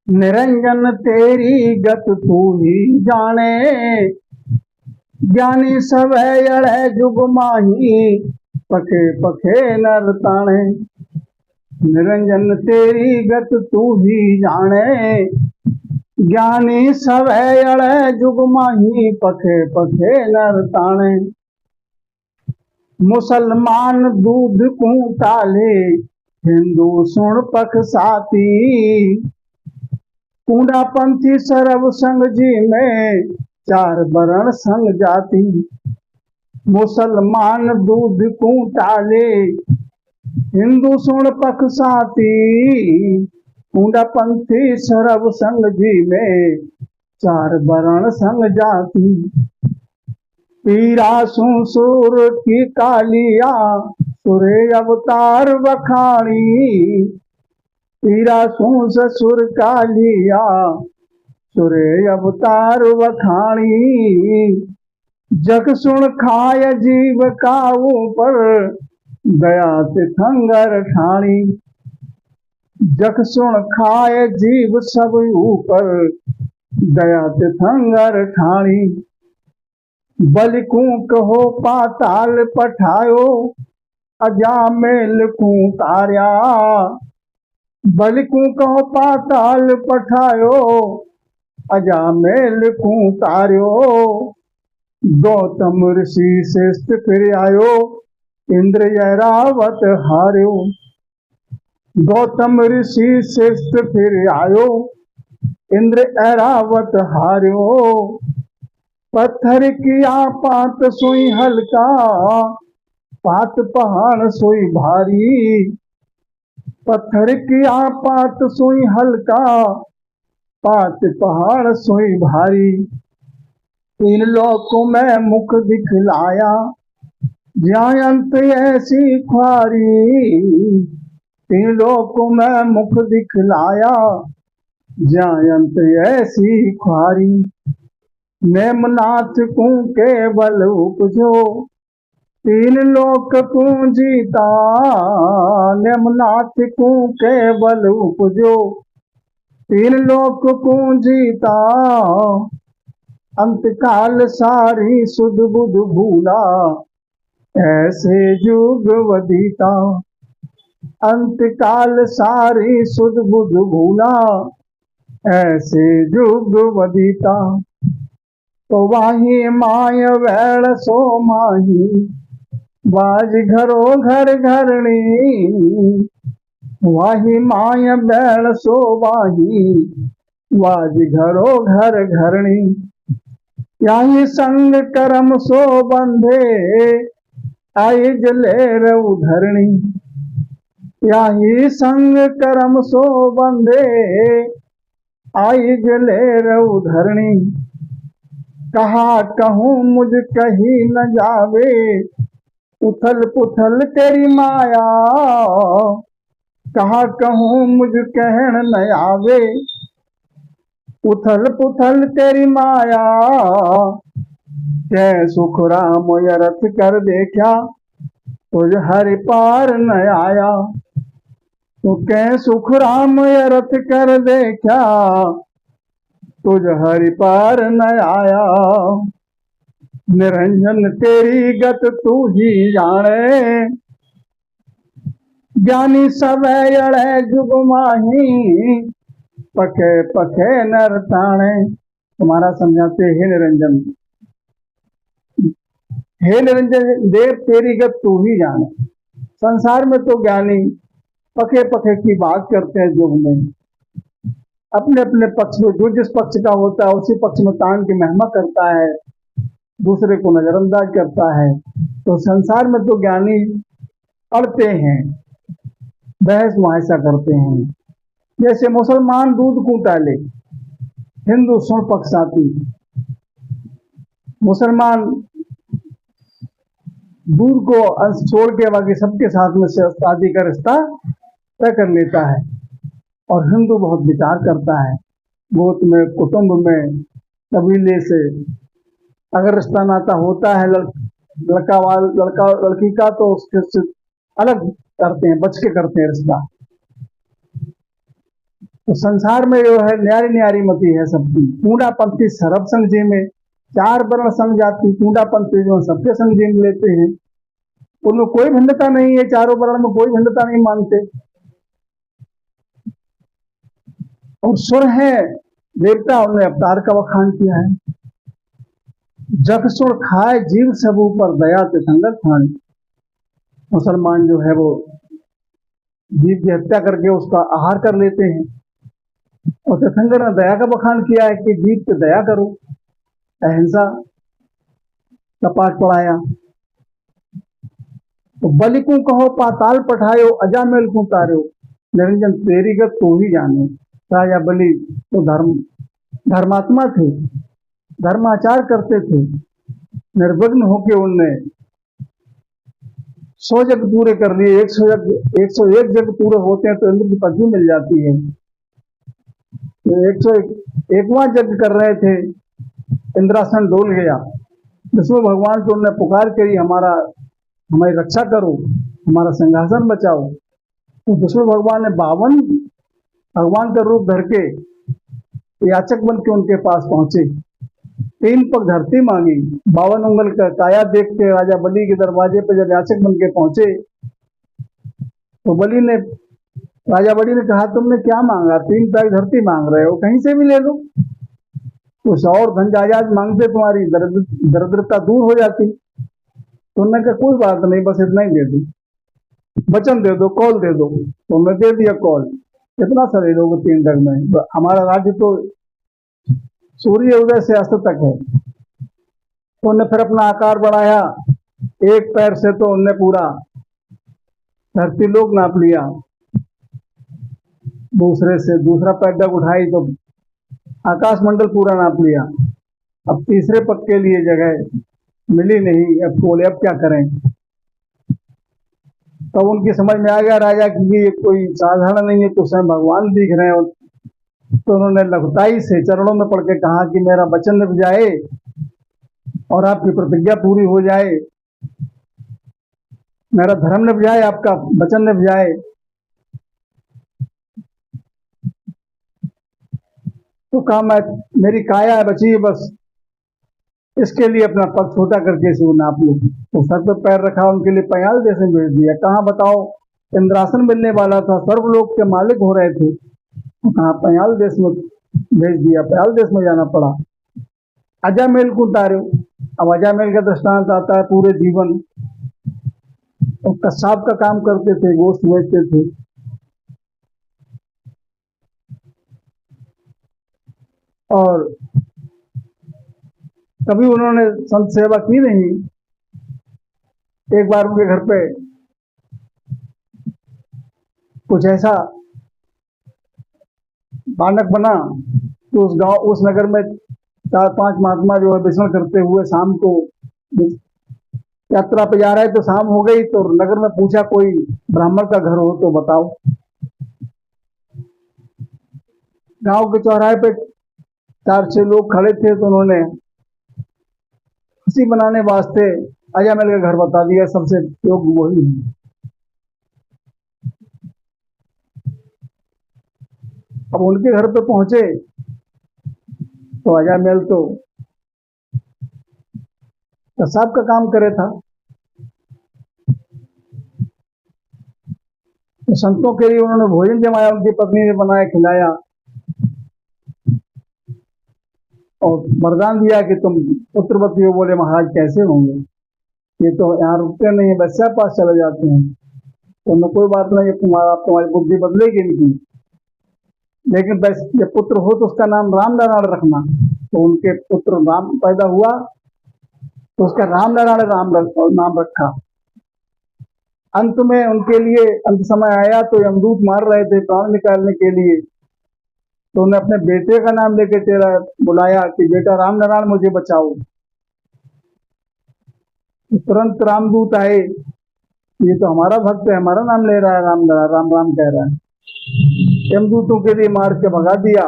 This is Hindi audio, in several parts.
निरंजन तेरी गत तू ही जाने, ज्ञानी सब अड़े जुग माही, पखे पखे नर ताणे। निरंजन तेरी गत तू ही जाने, ज्ञानी सब अड़े जुग माही, पखे पखे नर ताणे। मुसलमान दूध को टाले, हिंदू सुन पख साथी, कूड़ा पंथी सरब संग जी में, चार वरण संग जाति। मुसलमान दूध को टाले, हिंदू सुन पख साथी, कूड़ा पंथी सरब संग जी में, चार वरण संग जाति। पीरा सुर की कालिया, सुरे अवतार बखानी, पीरा ससुर कालिया, सुरे अवतार वखाणी। जग सुन खाय जीव का ऊपर, दया तिथंगर ठाणी। जग सुन खाय जीव सब ऊपर, दया तिथंगर ठाणी। बलिकू कहो पाताल पठायो, अजामेल को तार्या। बलिकू कहो पाताल पठायो, अजामेल को तार्यो। गौतम ऋषि श्रेष्ठ फिर आयो, इंद्र ऐरावत हार्यो। गौतम ऋषि श्रेष्ठ फिर आयो, इंद्र ऐरावत हार्यो। पत्थर किया पात सोई हल्का, पात पहाड़ सोई भारी। पत्थर किया पात सोई हल्का, पात पहाड़ सोई भारी। तीन लोकों में मुख दिखलाया, जयंत ऐसी ख्वारी। तीन लोकों में मुख दिखलाया, जयंत ऐसी ख्वारी। नेमनाथ को केवल उपजो, तीन लोक को जीता। नेमनाथ को केवल उपजो, तीन लोक को जीता। अंतकाल सारी सुध बुध भूला, ऐसे जुग वदीता। अंतकाल सारी सुध बुध भूला, ऐसे जुग वदीता। तो वाही माय वैल सो माही, बाज घरो घर घरणी। वाही माय वैल सो वाही, बाज घरो घर घरणी। यही संग कर्म सो बंधे, आई जलेर उधरणी। यही संग कर्म सो बंधे, आई जलेर उधरणी। कहा कहूँ मुझ कही न जावे, उथल पुथल तेरी माया। कहा कहूँ मुझ कहन न आवे, उथल पुथल तेरी माया। कै सुख राम यरथ कर देखा, तुझ हरि पार न आया। तो कै सुख राम यरथ कर देखा, तुझ हरि पार न आया। निरंजन तेरी गत तू ही जाने, ज्ञानी सब अड़े जुग माही, पखे पखे नर ताणे। तुम्हारा समझाते हे निरंजन, हे निरंजन देव तेरी गत तू ही जाने। संसार में तो ज्ञानी पखे पखे की बात करते हैं जुग में, अपने अपने पक्ष में जो जिस पक्ष का होता है उसी पक्ष में तान की महिमा करता है, दूसरे को नजरअंदाज करता है। तो संसार में तो ज्ञानी अड़ते हैं, बहस मुहासा करते हैं। जैसे मुसलमान दूध को टाले, हिंदू सुन पक्षाती। मुसलमान दूध को अंश छोड़ के बाकी सबके साथ में शादी का रिश्ता तय कर लेता है। और हिंदू बहुत विचार करता है, गोत में, कुटुंब में, कबीले से अगर रिश्ता नाता होता है लड़का लड़की का, तो उसके अलग करते हैं, बच के करते हैं रिश्ता। तो संसार में जो है न्यारी न्यारी मती है सबकी। कूड़ा पंथी सरब संग जी में, चार वर्ण संग जाति कूड़ा पंथी जो सबके संग जी लेते हैं। उनमें कोई भिन्नता नहीं है, चारों वर्ण में कोई भिन्नता नहीं मानते। और सुर है देवता, उन्होंने अवतार का बखान किया है। जग सुर खाए जीव सब ऊपर दया ते संगत खानी। मुसलमान जो है वो जीव की हत्या करके उसका आहार कर लेते हैं, और तीर्थंकर ने दया का बखान किया है कि जीव पे दया करो, अहिंसा का पाठ पढ़ाया। तो बलि को कहो पाताल पठायो, अजामेल को तारो, निरंजन तेरी गत तो ही जाने। राजा बलि तो धर्मात्मा थे, धर्माचार करते थे। निर्विघ्न होके उनने 100 जग पूरे कर लिए। 101 जग पूरे होते हैं तो इंद्र की पदवी मिल जाती है। तो 101वां जग कर रहे थे, इंद्रासन डोल गया। विष्णु भगवान को उन्होंने पुकार करी, हमारी रक्षा करो, हमारा सिंहासन बचाओ। तो विष्णु भगवान ने 52 भगवान का रूप धर के याचक बन के उनके पास पहुंचे। 3 पग धरती मांगी, 52 उंगल का काया देख के राजा बलि के दरवाजे पर जब याचक बन के पहुंचे तो राजा बलि ने कहा, तुमने क्या मांगा? 3 पैर धरती मांग रहे हो, कहीं से भी ले लो। कुछ और धन जायदाद मांगते तुम्हारी दरिद्रता दूर हो जाती। तो उन्होंने कहा कोई बात नहीं, बस इतना ही दे दो, वचन दे दो, कौल दे दो। तो मैं दे दिया कौल। कितना सा ले लोगे 3 जग में? तो हमारा राज्य तो सूर्य उदय से अस्त तक है। तो उन्होंने फिर अपना आकार बढ़ाया, 1 पैर से तो उनने पूरा धरती लोक नाप लिया, दूसरा पैर जब उठाई तो आकाश मंडल पूरा नाप लिया। अब तीसरे पग के लिए जगह मिली नहीं। अब बोले अब क्या करें? तब उनकी समझ में आ गया राजा की ये कोई साधारण नहीं है, तो स्वयं भगवान दिख रहे हैं। तो उन्होंने लघुताई से चरणों में पढ़ के कहा कि मेरा वचन निभ जाए और आपकी प्रतिज्ञा पूरी हो जाए, मेरा धर्म निभ जाए, आपका वचन निभ जाए। तो कहा मेरी काया बची है, बस इसके लिए अपना पग छोटा करके इसे नाप लो। तो सर पे पैर रखा, उनके लिए 45 देश में भेज दिया। कहाँ बताओ, इंद्रासन मिलने वाला था, सर्वलोक के मालिक हो रहे थे, तो कहाँ 45 देश में भेज दिया, 45 देश में जाना पड़ा। अजामेल को उतारे। अब अजामेल का दृष्टांत आता है, पूरे जीवन और कसाब का काम करते थे, गोश्त बेचते थे। और कभी उन्होंने संत सेवा की नहीं। एक बार उनके घर पे कुछ ऐसा बालक बना कि उस नगर में 4-5 महात्मा जो है विचरण करते हुए शाम को यात्रा पे जा रहे, तो शाम हो गई। तो नगर में पूछा कोई ब्राह्मण का घर हो तो बताओ। गांव के चौराहे पे 4-6 लोग खड़े थे, तो उन्होंने हंसी बनाने वास्ते अजामेल का घर बता दिया, सबसे योग्य वही है। अब उनके घर पे पहुंचे तो अजामेल तो कसाब का काम करे था। तो संतों के लिए उन्होंने भोजन जमाया, उनकी पत्नी ने बनाया खिलाया और वरदान दिया कि तुम पुत्रवती हो। बोले महाराज कैसे होंगे, ये तो यहाँ रुकते नहीं है, बच्चा पास चले जाते हैं। तो मैं कोई बात नहीं, तुम्हारी बुद्धि बदलेगी इनकी, लेकिन बस जब पुत्र हो तो उसका नाम राम नारायण रखना। तो उनके पुत्र राम पैदा हुआ तो उसका राम नारायण नाम रखा। अंत में उनके लिए अंत समय आया तो यमदूत मार रहे थे प्राण निकालने के लिए, तो उन्हें अपने बेटे का नाम लेके तेरा बुलाया कि बेटा राम नारायण मुझे बचाओ। तुरंत रामदूत आए, ये तो हमारा भक्त है, हमारा नाम ले रहा है, राम राम राम कह रहा है। यमदूतों के लिए मार के भगा दिया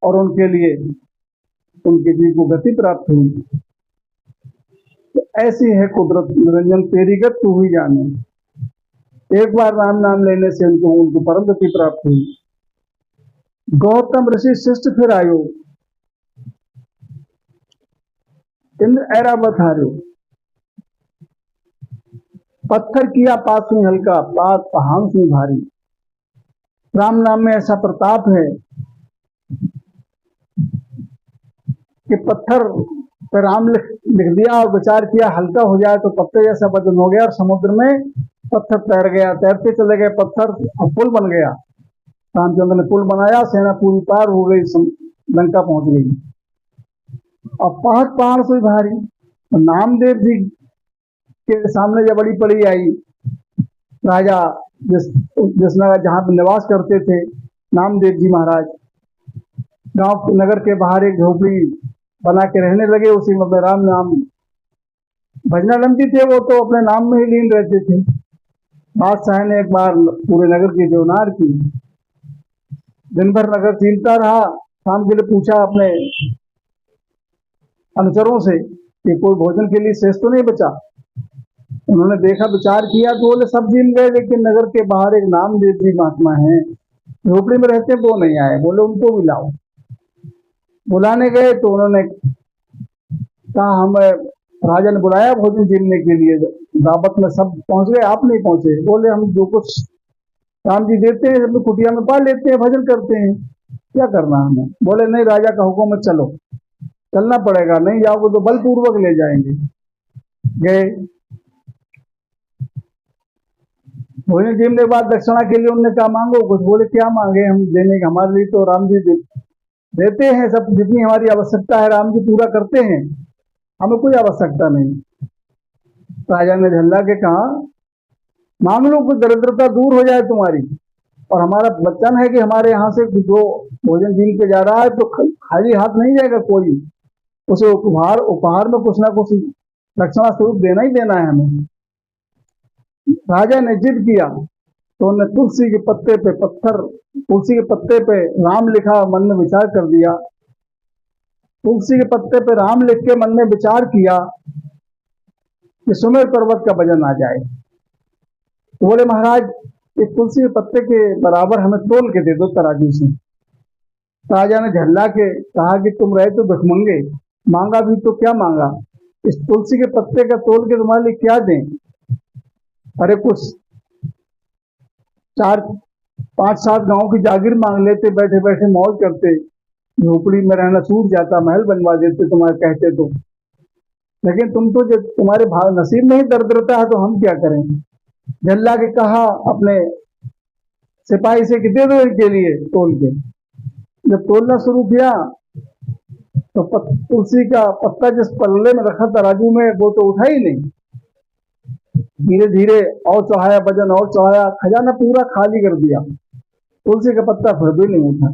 और उनके लिए उनके जीव को गति प्राप्त हुई। तो ऐसी है कुदरत, निरंजन तेरी गत तू ही जाने। एक बार राम नाम लेने से उनको परम गति प्राप्त हुई। गौतम ऋषि शिष्ट फिर आयो, इंद्र ऐरावत हार्यो। पत्थर किया पास में हल्का, पात पहाड़ से भारी। राम नाम में ऐसा प्रताप है कि पत्थर पर राम लिख दिया और विचार किया हल्का हो जाए तो पत्ते जैसा वजन हो गया और समुद्र में पत्थर तैर गया, तैरते चले गए पत्थर और पुल बन गया। रामचंद्र ने पुल बनाया, सेना पूरी पार हो गई, लंका पहुंच गई। और पहाड़ से भारी। तो नामदेव जी के सामने जब बड़ी पड़ी आई, राजा जिस नगर जहां पर निवास करते थे नामदेव जी महाराज, गांव नगर के बाहर एक झोपड़ी बना के रहने लगे, उसी में राम नाम भजनानंदी थे, वो तो अपने नाम में ही लीन रहते थे। बादशाह ने एक बार पूरे नगर की जोनार की, दिन भर नगर चीनता रहा, शाम के लिए पूछा अपने अनुचरों से कि कोई भोजन के लिए शेष तो नहीं बचा। उन्होंने देखा, विचार किया तो बोले सब जीन गए, लेकिन नगर के बाहर एक नामदेव जी महात्मा है, झोपड़ी में रहते, वो नहीं आए। बोले उनको भी लाओ। बुलाने गए तो उन्होंने कहा हमें राजा ने बुलाया भोजन जीलने के लिए, दावत में सब पहुंच गए, आप नहीं पहुंचे। बोले हम जो कुछ राम जी देते हैं सब कुटिया में पा लेते हैं, भजन करते हैं, क्या करना हमें। बोले नहीं, राजा का हुक्म है, चलो चलना पड़ेगा, नहीं जाओगे तो बलपूर्वक ले जाएंगे। गए, भोजन जीलने के बाद दक्षिणा के लिए उन्होंने कहा मांगो कुछ। बोले क्या मांगे, हम देने का, हमारे लिए तो राम जी देते हैं, सब जितनी हमारी आवश्यकता है राम जी पूरा करते हैं, हमें कोई आवश्यकता नहीं। राजा ने झल्ला के कहा मांग लो, कुछ दरिद्रता दूर हो जाए तुम्हारी, और हमारा वचन है कि हमारे यहाँ से जो भोजन जील के जा रहा है तो खाली हाथ नहीं जाएगा कोई, उसे उपहार में कुछ ना कुछ दक्षिणा स्वरूप देना ही देना है हमें। राजा ने जिद किया तो उन्होंने तुलसी के पत्ते पे तुलसी के पत्ते पे राम लिखा, मन में विचार कर दिया। तुलसी के पत्ते पे राम लिख के मन में विचार किया कि सुमेर पर्वत का वजन आ जाए। तो बोले महाराज इस तुलसी के पत्ते के बराबर हमें तोल के दे दो तराजू से। राजा ने झल्ला के कहा कि तुम रहे तो भिखमंगे, मांगा भी तो क्या मांगा, इस तुलसी के पत्ते का तोल के तुम्हारे लिए क्या दें। अरे कुछ 4-5-7 गांव की जागीर मांग लेते, बैठे बैठे मौज करते, झोपड़ी में रहना छूट जाता, महल बनवा देते तुम्हारे कहते तो। लेकिन तुम तो जब तुम्हारे नसीब में ही दरिद्रता है तो हम क्या करें। झल्ला के कहा अपने सिपाही से कि दे दो इनके लिए तोल के। जब तोलना शुरू किया तो तुलसी का पत्ता जिस पल्ले में रखा तराजू में वो तो उठा ही नहीं। धीरे धीरे और चढ़ाया वजन, और चढ़ाया, खजाना पूरा खाली कर दिया, तुलसी का पत्ता फिर भी नहीं उठा।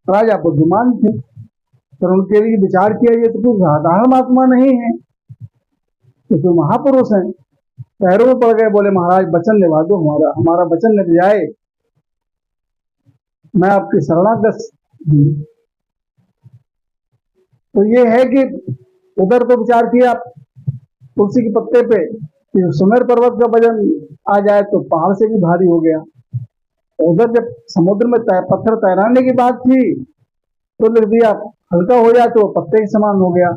राजा बुद्धिमान थे, फिर उनके लिए विचार किया ये तो कोई साधारण आत्मा नहीं है, तो कोई महापुरुष है। पैरों में पड़ गए, बोले महाराज वचन निभा दो, हमारा वचन निभ जाए, मैं आपकी शरणागत हूं। तो ये है कि उधर तो विचार किया तुलसी के पत्ते पे कि सुमेर पर्वत का वजन आ जाए तो पहाड़ से भी भारी हो गया। उधर जब समुद्र में पत्थर तैराने की बात थी तो लिख दिया हल्का हो जाए तो पत्ते के समान हो गया।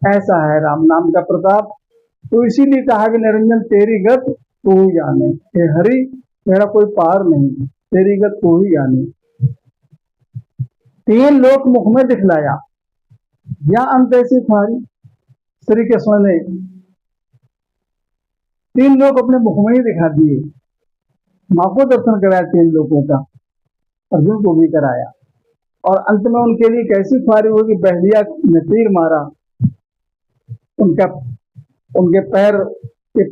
ऐसा है राम नाम का प्रताप। तो इसीलिए कहा कि निरंजन तेरी गत तू ही जाने, हे हरि मेरा कोई पार नहीं, तेरी गत तू ही जाने। 3 लोक मुख में दिखलाया, या अंत ऐसी थारी। श्री कृष्ण ने 3 लोग अपने मुख में ही दिखा दिए, मां को दर्शन कराया 3 लोगों का, अर्जुन को भी कराया। और अंत में उनके लिए कैसी ख्वारी होगी, बहलिया ने तीर मारा, उनके पैर पे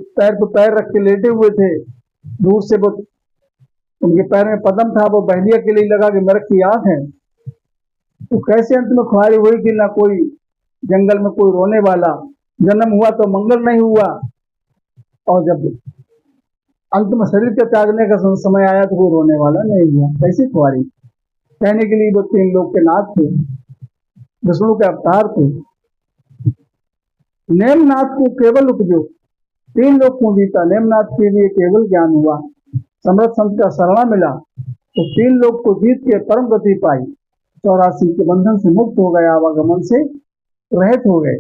पैर रख के लेटे हुए थे, दूर से वो उनके पैर में पदम था, वो बहलिया के लिए लगा कि नरक की आंख है। तो कैसे अंत में ख्वारी हुई कि ना कोई जंगल में कोई रोने वाला, जन्म हुआ तो मंगल नहीं हुआ, और जब अंत में शरीर के त्यागने का समय आया तो कोई रोने वाला नहीं हुआ। कैसी ख्वारी। कहने के लिए वो 3 लोग के नाथ थे, विष्णु के अवतार थे। नेमनाथ को केवल उपजो, 3 लोग को जीता, नेमनाथ के लिए केवल ज्ञान हुआ, समर्थ संत का शरणा मिला, तो 3 लोग को जीत के परम गति पाई, 84 के बंधन से मुक्त हो गए, आवागमन से रहित हो गए।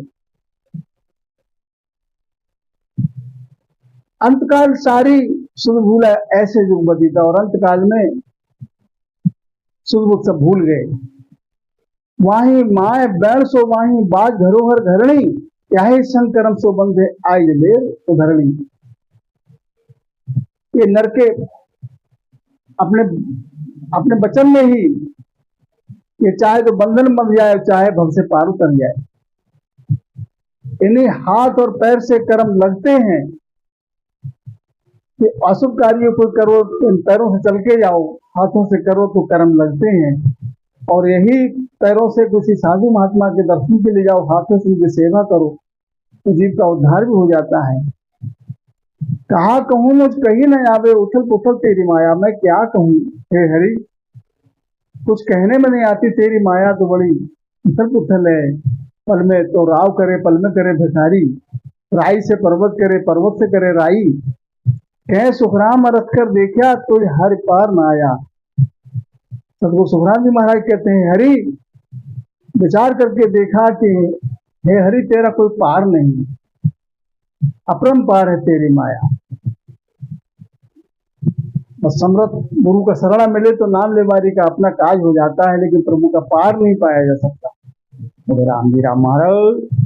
अंतकाल सारी सुध भूला ऐसे युग बदीता, और अंतकाल में सुध बुध सब भूल गए। वाही माए बैण सो वाही बाज धरोहर घरणी, याही संकरम सो बंधे आई देर उधरणी। ये नरके अपने अपने वचन में ही, ये चाहे तो बंधन बंध जाए, चाहे भव से पार उतर जाए। इन्हीं हाथ और पैर से कर्म लगते हैं कि अशुभ कार्यों को करो तो पैरों से चल के जाओ, हाथों से करो तो कर्म लगते हैं। और यही पैरों से किसी साधु महात्मा के दर्शन के लिए जाओ, हाथों से उनकी सेवा करो तो जीव का उद्धार भी हो जाता है। कहा कहूं मुझ कहीं न आवे, उथल पुथल तेरी माया, मैं क्या कहूं हे हरि, कुछ कहने में नहीं आती, तेरी माया तो बड़ी उथल पुथल है। पल में तो राव करे, पल में करे भिखारी, राई से पर्वत करे, पर्वत से करे राई। कहे सुखराम रथ कर देखा, तुझ हर पार न आया। सतगुरु सुखराम जी महाराज कहते हैं, हरि विचार करके देखा कि हे हरि तेरा कोई पार नहीं, अपरंपार है तेरी माया। बस समर्थ गुरु का शरणा मिले तो नाम लेवारी का अपना काज हो जाता है, लेकिन प्रभु का पार नहीं पाया जा सकता। राम जी राम महाराज।